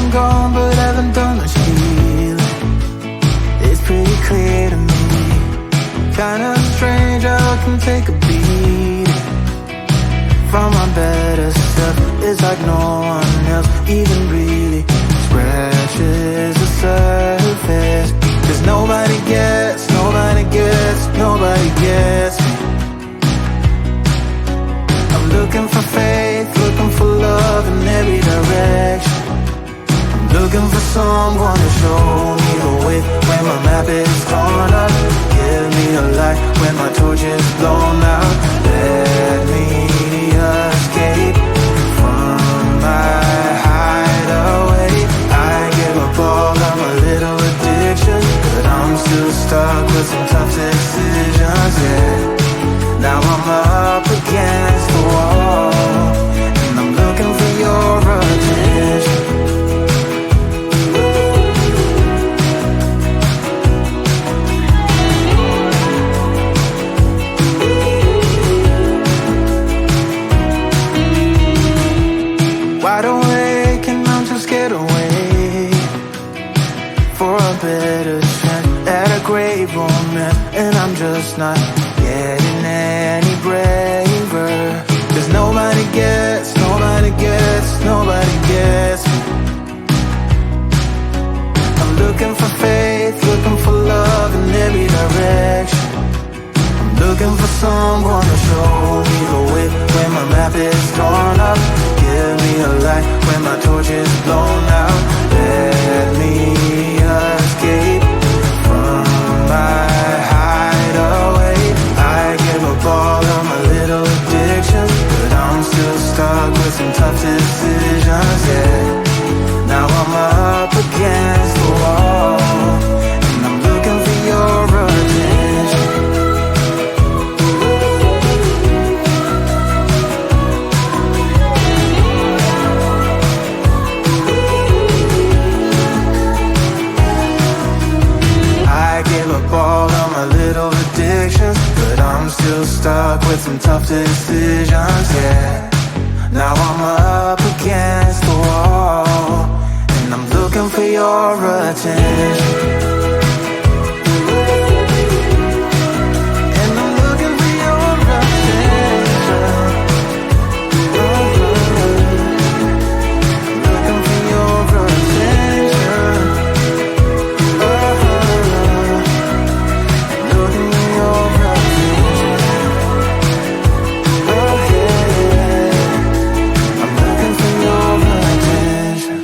I'm gone, but haven't done much healing. It's pretty clear to me. Kinda strange how I can take a beating from my better self. It's like no one else even really scratches the surface. 'Cause nobody gets me. I'm looking for faith, looking for love in every direction. I'm looking for someone to show me the way when my map is torn up. Give me a light when my torch is blown out. Let me escape from my hideaway. I give up all of my little addictions, but I'm still stuck with some tough decisions, yeah. Now I'm up against the wall, and I'm looking for your attention. Wide awake and I'm too scared away for a better chance at a great romance, and I'm just not getting any braver. 'Cause nobody gets me. I'm looking for faith, looking for love in every direction. I'm looking for someone to show me the way when my map is torn up. Give me a light when my torch is blown out. Let me escape from my hideaway. I give up all of my little addictions, but I'm still stuck with some tough decisions, yeah. Now I'm up against the wall, and I'm looking for your attention. I give up all of my little addictions, but I'm still stuck with some tough decisions, yeah. Now I'm up against the wall, and I'm looking for your attention. And I'm looking for your attention. Looking for your attention. Looking for your attention. Oh yeah, I'm looking for your attention.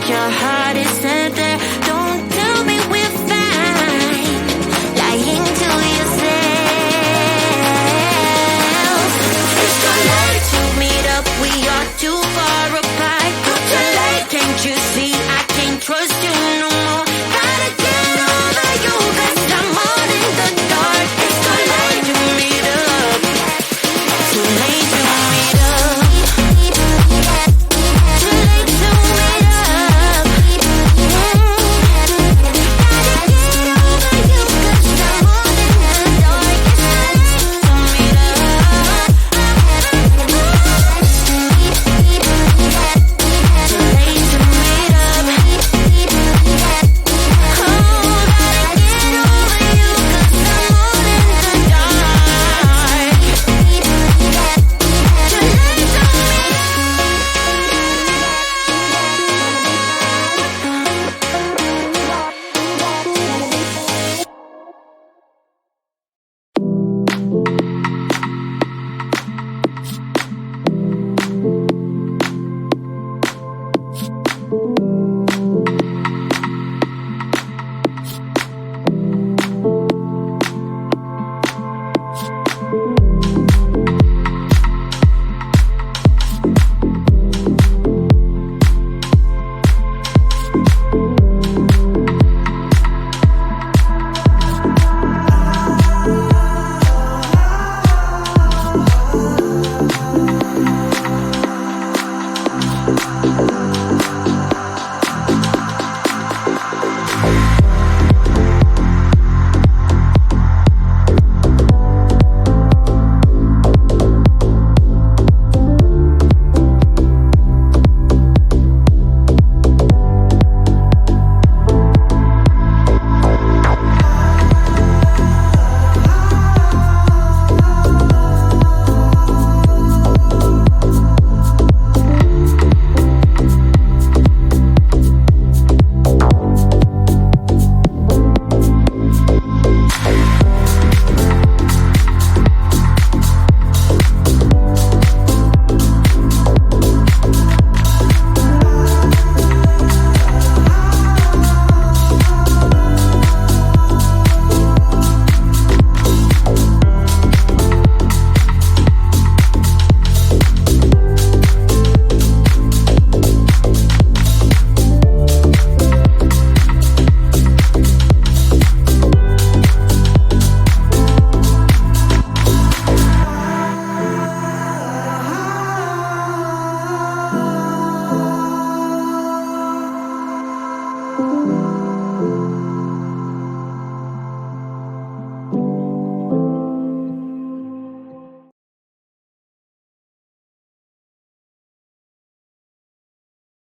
your heart isn't there. Don't tell me we're fine, lying to yourself. It's too late to meet up, we are too far apart. Too late, can't you see I can't trust you no more? Gotta get over you, 'cause I'm all in the dark. It's too late to meet up, too late to meet up, too late to meet up. Gotta get over you, 'cause I'm all in the dark. It's too late to meet up, too late to meet up. Oh, gotta get over you, 'cause I'm all in the dark. Too late to meet up.